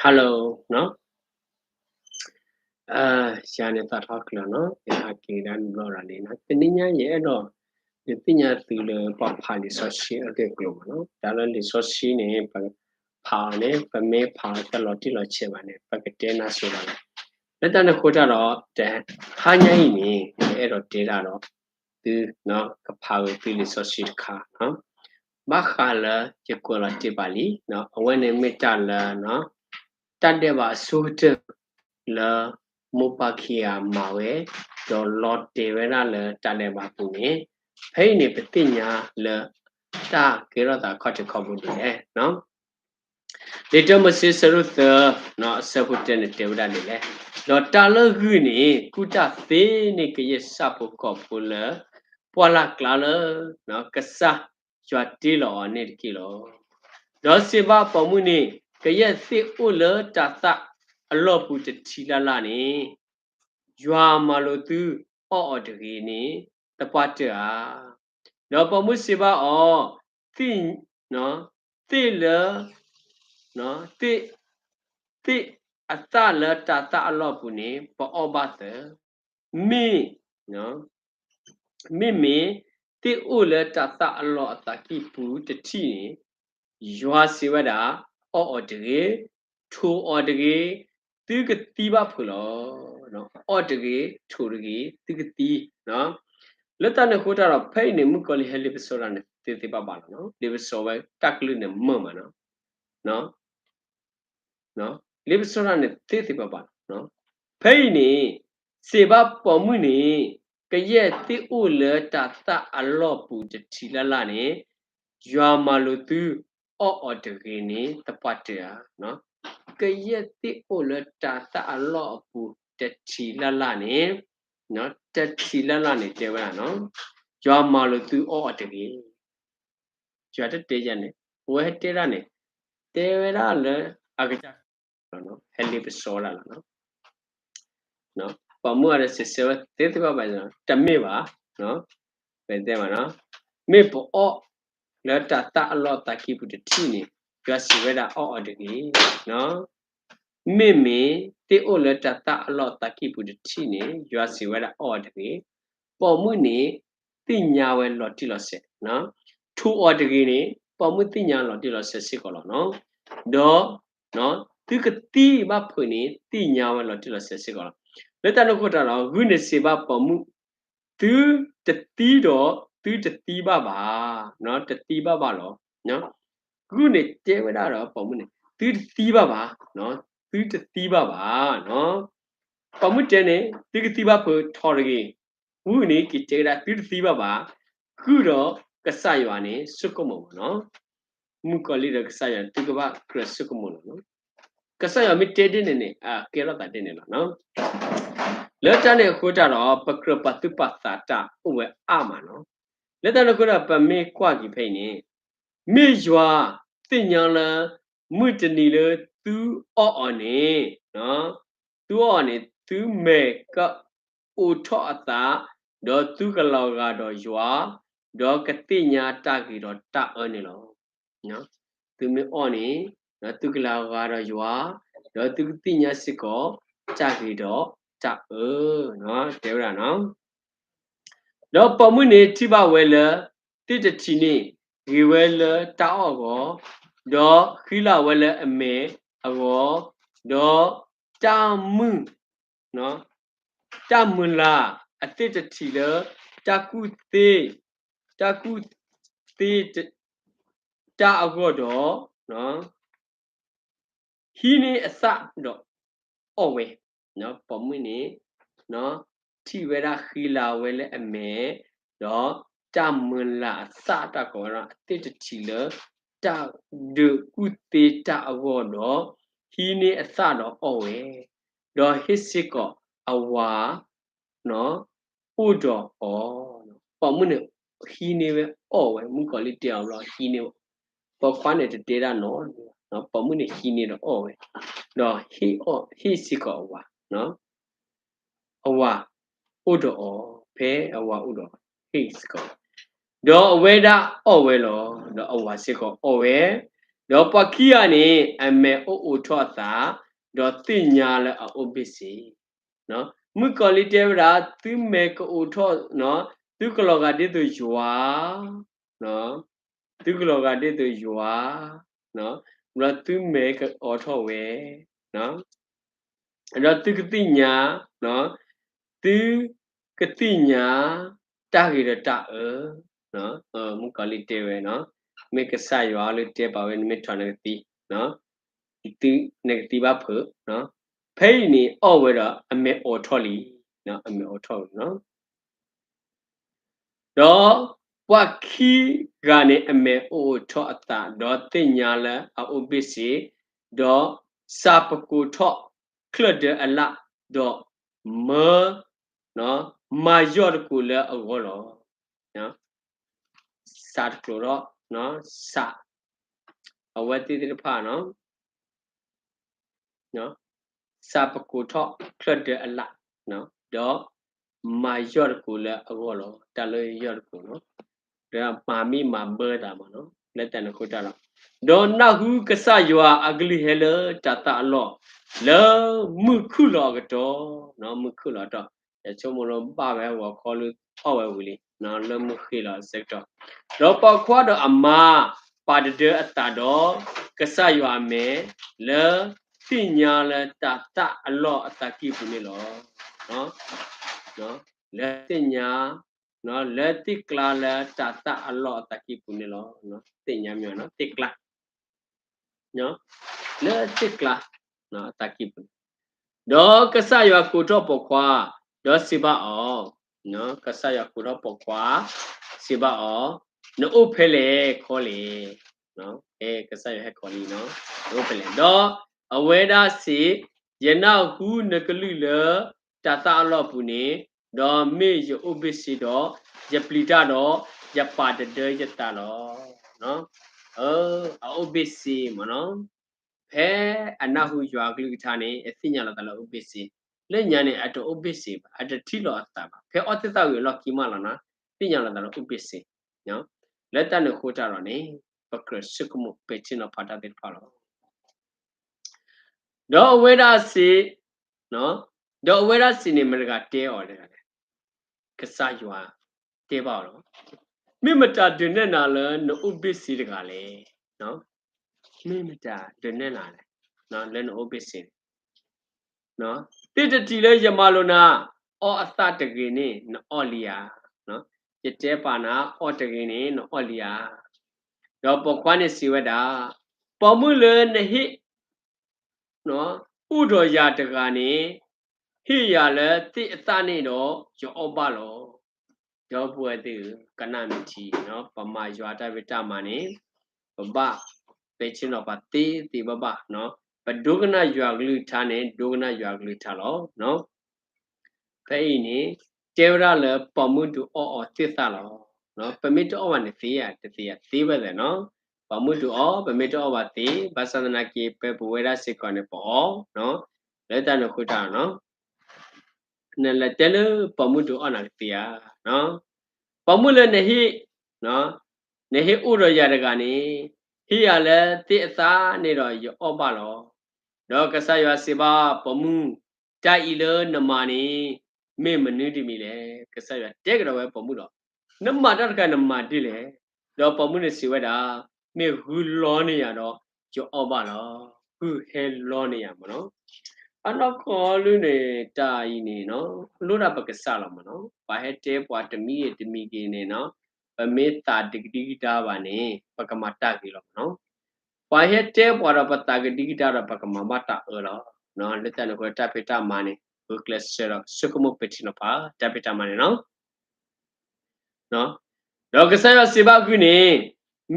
Hello, no? Shane ta talk la no. Ya ke dan lo ra ni na. Pininya ye do. Ye pinya tu le pa pha li so shi a ke klo no. Da la li so shi ne pa pha ne pa me pha ta lo ti lo che ba ne. Pa ke te na so la. Le ta ne ko ta do te ha nya yi ni e do te da do. Tu no ka pha we pi li so shi kha no. Ma kha la ye ko la ti ba li no. Awe ne me ta la no. Ta de ba so te la mopakia mawe do lotte vena le tale ba pu ne phai ne patinya le ta ke ra ta khat khat bu de no le to ma se saru ta no sa pu te ne te wa ne le do ta le hu ni ku ta fe ne ke ye sa pu ko pu le pwa la kla le no ka sa chwa ti lo ne ki lo do se ba pa mu ni ke ye se u le ta ta အလော့ပူတချီလာလာနေရွာမာလို့သူအော့တကြီးနေတပတ်တအားတော့ပမှုစီပါအော်သိနော်သိလနော်သိအတလတတအလော့ပူနေပေါ်ဘတ်မိနော်မိတိဥလတတအလော့တကိပူတချီရွာစီဝဒအော့တကြီးထိုအော်တကြီး သူကတိပါဖလောနော်အော်တကေထိုတကေသူကတိနော်လက်တနဲ့ခိုးတာတော့ဖိနေမှုကလေးဟဲလီပစောရနဲ့တေပါပါနော်လေပစောပဲတက်လူနဲ့မမနော်နော်လေပစောရနဲ့တေပါပါနော်ဖိနေစေဘပေါ်မှုနေကရဲ့တိဥလတာတအလော့ပူတချီလလနဲ့ရွာမာလို့သူအော်တကေနေတပတ်တရနော် ကရက်တိအိုလတာတာအလော့ပူတချီလလနေနော်တချီလလနေတဲဝရနော်ကြွားမလို့သူအော်တကြီးကြွားတဲ့တဲကြနေဝဲတဲရနေတဲဝရလေအကကြနော်ဟဲလီပစောလာနော်ပမှုရစစ်စေတဲတပါပါနော်တမေပါနော်ပဲတဲပါနော်မေပေါ်လတာတာအလော့တကိပူတချီနေကြွားစီဝရအော်တကြီးနော် မေမေတေအိုလတတအလောတကိပုတတိနေရွာစီဝရအော်တကေပေါ်မှုနေတိညာဝဲလော်တိလော်ဆက်နော်ထူအော်တကေနေပေါ်မှုတိညာလော်တိလော်ဆက်စစ်ကောလောနော်ဒေါ်နော်သူကတိမဖွနေတိညာဝဲလော်တိလော်ဆက်စစ်ကောလောလက်တနခုတတော်ဂုနေစေပါပေါ်မှုသူတတိတော့သူတတိပါပါနော်တတိပါပါလောနော်ဂုနေတေဝရတော့ပေါ်မှုနေသူတတိပါပါနော် သူတတိပါပါနော်ပမှုတဲနေသူကတိပါဖို့ထော်ရကြီးဝုနေကိတေရာသူတတိပါပါခုတော့ကဆရွာနေစုကမုံနော်မူကလေးရကဆရွာသူကပါခရစုကမုံနော်ကဆရွာမတေတဲ့နေကေရတာတဲ့နေနော်လက်တနဲ့ခိုးကြတော့ပကရပတုပသတာဥဝဲအမနော်လက်တနဲ့ခိုးတာပမေကွာကြီးဖိနေမေရွာတင်ညာလမွတနီလေ သူအော်နေနော်သူအော်နေသူမေကအိုထောအတာဒေါ်သူကလောကတော့ရွာဒေါ်ကတိညာတကီတော့တအနေလောနော်သူမေအော်နေနော်သူကလောကတော့ရွာဒေါ်သူကတိညာစစ်ကောတကီတော့တနော်တဲရနော်တော့ပမှုနေတိဘဝဲလတိတချီနေဒီဝဲလတအော်ကောဒေါ်ခီလာဝဲလအမေ အောတော့တမှုနော်တမှုလားအတိတ်တီလတကုသေးတအကောတော့နော်ဟီနေအစတော့အော်ဝဲနော်ပမှုနေနော်တီဝဲရခီလာဝဲလေအမေတော့တမှုလားအစတကောရအတိတ်တီလတဒုကုသေးတအကောတော့ ဟီနေအစတော့အော်ဝဲတော့ဟစ်စစ်ကောအဝါနော်ဥတော်အော်ပေါ်မှုနေဟီနေပဲအော်ဝဲမှုကလေးတရားတော့ဟီနေပေါ်ခွားနေတဲ့တေတာနော်ပေါ်မှုနေဟီနေတော့အော်ဝဲတော့ဟီစစ်ကောအဝါနော်အဝါဥတော်အော်ဖဲအဝါဥတော်ဟိစ်ကောတော့အဝဲတာအော်ဝဲလောတော့အဝါစစ်ကောအော်ဝဲ တော့ပခိယနေအမေအိုထောတာတော့တင်ညာလဲအိုဘစ်စီနော်မှုကောလီတေရာသူမေကိုထောနော်သူကလောကတိသူယွာနော်သူကလောကတိသူယွာနော်ဘလသူမေကောထောဝဲနော်အဲ့တော့သူကတိညာနော်သူကတိညာတာဂိရတနော်မှုကောလီတေဝဲနော်မေကဆာယွာလို့တေပါဝဲနိမထွန်နေတိနော်ဒီနေတိပါဖို့နော်ဖိနေအော့ဝဲတော့အမေအော်ထော်လီနော်အမေအော်ထော်နော်တော့ဝါခီကနေအမေအိုထော့အတာတော့တင်ညာလဲအိုဘစ်စီတော့စာပကူထော့ခလဒအလာတော့မနော်မာယော့ကူလဲအောလောနော်စာကလိုတော့နော်စာအဝဲတိတိဖာနော်စာပကူထော့ခလဒအလာနော်တော့မာယော့ကူလဲအောလောတလွေယော့ကူနော်ဒါမာမီမာဘတာမနော်လက်တန်ခုတာတော့ဒေါ်နာဟုကဆယွာအဂလီဟဲလတတအလောလောမှုခုလောကတော့နော်မှုခုလောတော့ချုံမလုံးပပဲဟောခေါ်လို့ထောက်ဝဲဝီလီနော်လမှုခေလောစက်တော့ပခွာတော့အမပါဒတဲ့အတာတော့ကဆယွာမဲလောတိညာလတတအလောအတကိပုနေလောနော်လက်တိညာနော်လက်တိကလာလတတအလောအတကိပုနေလောနော်တိညာမြောနော်တိကလာနော်လက်တိကလာနော်အတကိပုတော့ကဆယွာကိုတော့ပခွာတော့စိပါအောနော်ကဆယွာကိုတော့ပခွာစိပါအောနို့ဖဲလေခေါ်လေနော်ကဆယွာဟဲခေါ်လီနော်နို့ဖဲလေတော့အဝဲဒါစီယနောက်ဟုနကလူလတတအလောပုနေတော့မေယဥပ္ပစီတော့ယပလီတာတော့ယပါတတေယတလောနော်ဥပ္ပစီမနော်ဖဲအနဟုယွာကလူထာနေအသိညာလာတလောဥပ္ပစီလက်ညာနေအတဥပ္ပစီပါအတတိလောအတာပါဖဲအတတဝေလောကိမလာနာသိညာလာတလောဥပ္ပစီနော်လက်တနခိုးကြတော့နေပကရစကမှုပေချင်တော့ဖာတာတဲ့ဖာလောတော့ဝေဒစီနော်တော့ဝေဒစီနေမရကတဲော်လေကဆာယွာတဲပါတော့မိမတာဒွနဲ့နာလဲနိုဥပ္ပစီတကလေနော်မိမတာဒွနဲ့နာလဲနော်လဲနိုဥပ္ပစီနော်တိတတိလဲယမလိုနာအောအသတကေနေနော်လီယာနော်ယတဲပါနာအောတကေနေနော်လီယာတော့ပခွားနေစီဝတာပေါ်မှုလဲနဟိနော်ဥတော်ရတကနေဟိရလဲတိအသနေတော့ယောပလောယောပွေတိကနမတိနော်ပမယွာတဝိတမနေပပပေချင်းတော့ပတိပပနော်ပဒုကနာယွာကလူထားနေဒုကနာယွာကလူထားလောနော်ဖဲ့နေတေဝရလဲပမှုတူအောတိသလောနော်ပမိတောဝနေသေးရသေးပဲလေနော်ပမှုတူအောပမိတောဝတိဘာသနာကေပေဘဝရစေကောနေပေါ်နော်လက်တနခုတာနော်နဲ့လက်တဲလပမှုတူအောနာတေရနော်ပမှုလည်းနေဟိနော်နေဟိဥရရတကနေဟိရလည်းတိအသာနေတော့ယောပလောတော့ကဆယွာစေပါပမှုတိုက်ဤလနမနီမေမနုတိမီလေကဆယွာတဲ့ကတော့ပဲပမှုတော့နမတတကနမတိလေတော့ပမှုနေစီဝဲတာမေဟူလောနေရတော့ယောပလောဟူဟဲလောနေရမနော်အနောက်ခေါ်လူနေတာဤနေနော်လူရပကဆလာမနော်ဘာဟဲတဲပွားတမီတမီကင်းနေနော်ပမေတာတိတိတာပါနေပကမတကြီးလောနော်ဘာဟဲတဲပွားတော့ပတာကတိတာတော့ပကမမတာလောနော်လက်တနကိုတပိတာမနေဘုကလစရစကမပတိနပါတပိတာမနေနော်တော့ကဆရစေဘကုနေ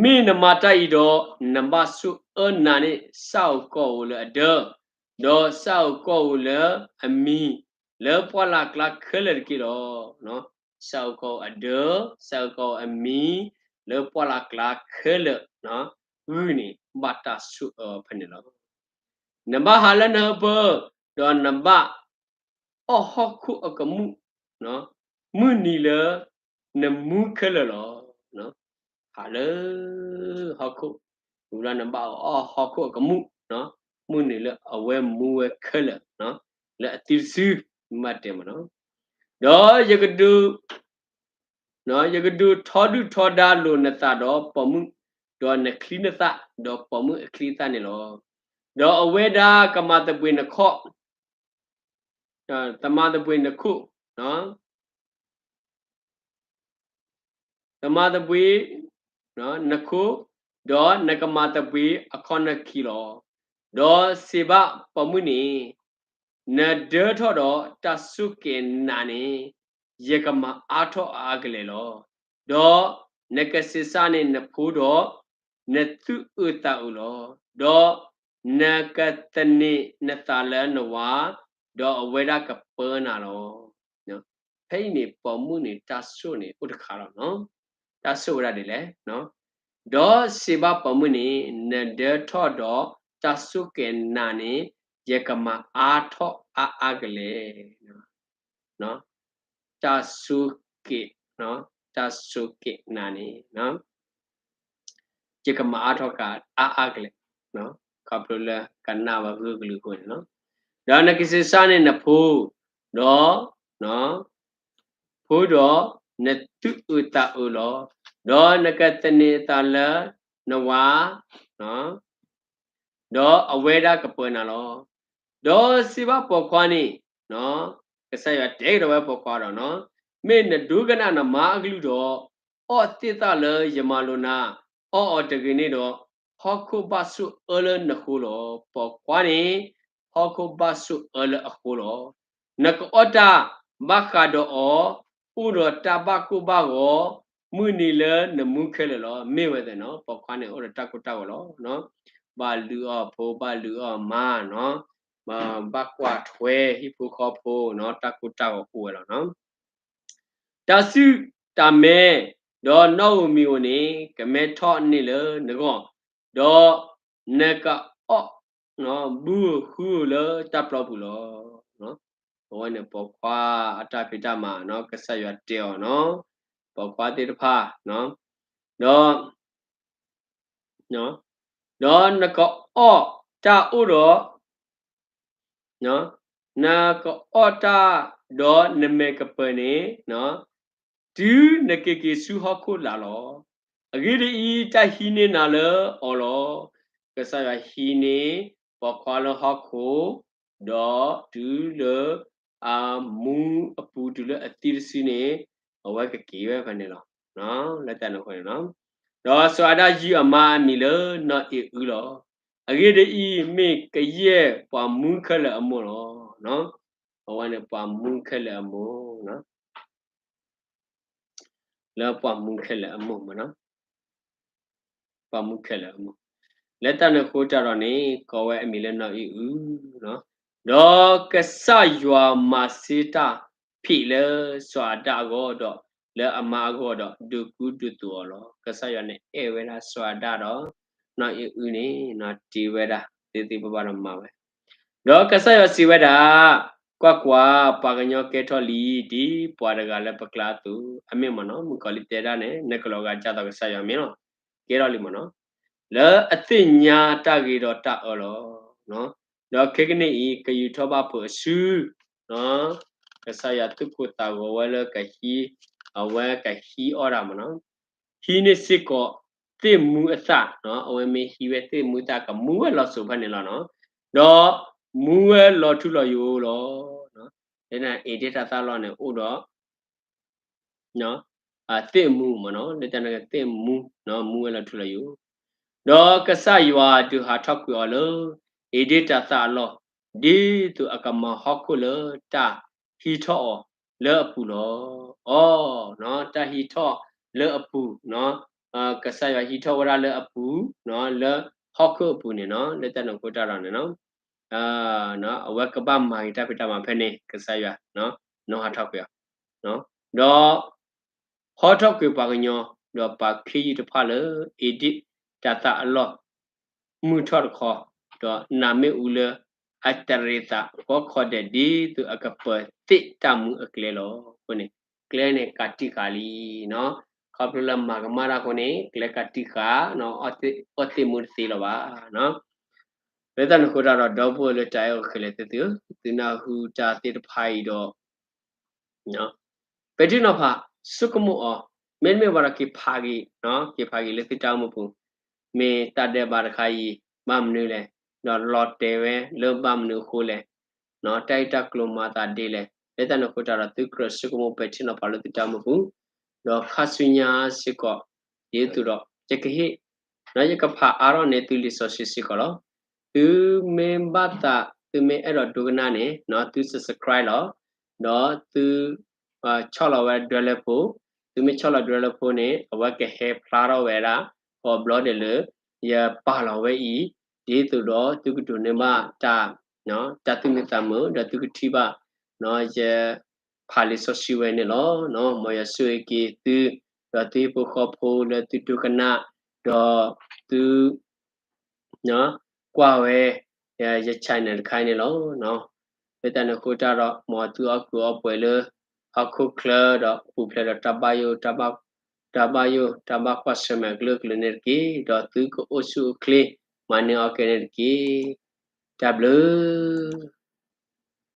မိနမတဤတော့နမဆုအနာနေစောက်ကောလေအဒတော့စောက်ကောလေအမီလေပွာလာကလခဲလေကီတော့နော်စောက်ကောအဒစောက်ကောအမီလေပွာလာကလခဲလေနော်ဝိနေမတာဆုဖနေလောနမဟာလနဘတော့နမအောဟခုအကမှုနော်မှုနီလေနမှုခဲလေလောနော်ဟာလေဟခု乌拉能把哦好过个木喏木你了啊喂木喂克了喏了第四嘛点嘛喏đó giờ cái đu nó giờ cái đu thọ đa luôn nè ta đó bỏ mu đó nè clean nè ta đó bỏ mu clean ta nè lo đó ở về đa cái mà tập quên nè khó ta mà tập quên nè khu đó ta mà tập quên đó nè khu đó nè cái mà tập quên à con nè kilo đó sẽ ba bỏ mu nè nè đỡ thọ đó ta su cái nà nè giờ cái mà à thọ à cái lo đó nè cái sự sa nè nè phù đó nè tu ở ta ở lo đó nè cái tên nè ta lên nó quá đó ở đây cái bờ nào lo nhá thấy nè bỏ mu nè ta su nè ở khá là nó ta su ra đi lẽ nó đó sẽ ba bỏ mu nè nè đỡ thọ đó ta su cái nà nè giờ cái mà à thọ à cái nó ta su cái nó ta su cái nà nè nó jika maato ka aagle no kapula kanna wa guglu ko no dana kisi sane na phu do no phu do na tu uta ulo do na katani tala na wa no do aweda kapuna lo do siba pokwani no kasaya te do wa pokwa do no me na dugana na ma aglu do o tita le yamaluna o tagini do hoko basu ele nakulo pokwani hoko basu ele akulo nak ota bakado o udo tabaku bago muni le na mukhele lo mewede no pokwani o takuta lo no ba lu o pho ba lu o ma no ma bakwa thwe hipu kho pho no takuta ko ko lo no tasu tame do no mi oni kame tho ni le ngo do neka o no bu hu le ta pro bu lo no o ne po kwa ata pita ma no kasa ya teo no po kwa te pha no do no do neka o ta u do no neka o ta do ne me ka pe ni no du na ke su ho ko la lo agiri I ta hi ne na le o lo ka sa ya hi ne po kwa lo ho ko do du le a mu a pu du le a ti si ne a wa ka ke we fa ne lo no la ta no ko no do so ada ji a ma mi le no e u lo agiri I me ka ye pa mu kha le a mo lo no a wa ne pa mu kha le a mo no la pa mu kha le a mo ma no pa mu kha le a moလက်တနဲ့ခိုးကြတော့နေကောဝဲအမီလဲနော်ဤဦးနော်တော့ကဆရွာမာစီတာဖိလဲစွာတာကောတော့လဲအမာကောတော့ဒုကုဒုတောလောကဆရွာနဲ့ဧဝဲလာစွာတာတော့နော်ဤဦးနေနော်ဒီဝဲတာတေတေပပတော့မှာပဲတော့ကဆရွာစီဝဲတာကွာပါကညောကဲထော်လီဒီပွားတကလည်းပကလာသူအမေမနော်မူကလီတဲတာနဲ့နကလောကကြတော့ကဆရွာမင်းနော်ကဲတော့လီမနော်le ati nya ta gi do ta lo no do ke ke ni ke yu tho ba pu su no ka sa ya tu ku ta go wa le ka hi a wa ka hi ora ma no hi ni sit ko ti mu a sa no a we me hi we ti mu ta ka mu we lo so ba ni lo no do mu we lo thu lo yo lo no de na e de ta lo ne o do no a ti mu ma no de ta na ti mu no mu we lo thu lo yo đó cái sai hòa từ hạ thấp của lơ ý đi ta ta lo đi từ akama học của lơ ta hi thọ lơ pu lo nó ta hi thọ lơ pu nó cái sai hòa hi thọ ra lơ pu nó lơ học của pu này nó lơ ta nó có ta rồi nó nó ở cái ba mai ta phải ta mà phải nè cái sai hòa nó hạ thấp của nó đó hạ thấp của bao nhiêu đó ba khi tu pha lơ ý đi tata Allah mu thor kho do name ule atarita ko kho de di tu akapa ti tamu akle lo kone kle ne kati kali no kapula magamara kone klekatika no oti murti lo ba no letan khoda ro dobo le tayo khele tu tina hu ta tit phai do no pedino pha sukumu o men me bara ki phagi no ki phagi le tita mu pu me tade bar khai mam nu le no lotte we lo bam nu khu le no taita klomata de le letan khoda ro tu kro sukumu pedino pha lo tita mu pu do khasunya sikko ye tu do chekhi no ye ka pha aro ne tu li so sikko lo tu me bata tu me ero dogna ne no tu subscribe lo no tu 6လောက်ပဲတွဲလဲဖို့သူမ6လောက်တွဲလဲဖို့ ਨੇ အဝကဟဲဖလာတော့ဝဲတာဟောဘလော့တယ်လေရပါလောက်ပဲဤဒီသူတော့သူကတူနေမတာနော်တတုမတမဒတုကတိပါနော်ရဖာလီဆိုစီဝဲနေလောနော်မရဆွေကီသူဒတိပခောဖိုလတိတုကနာတော့သူနော်ကွာဝဲရချိုင်နေခိုင်းနေလောနော်ဘယ်တနကိုတာတော့မောသူအကူအပွဲလေ aku kler do puple do tabayo kwaseme gluk lenerki do tu ko osu kle mane okenerki tablu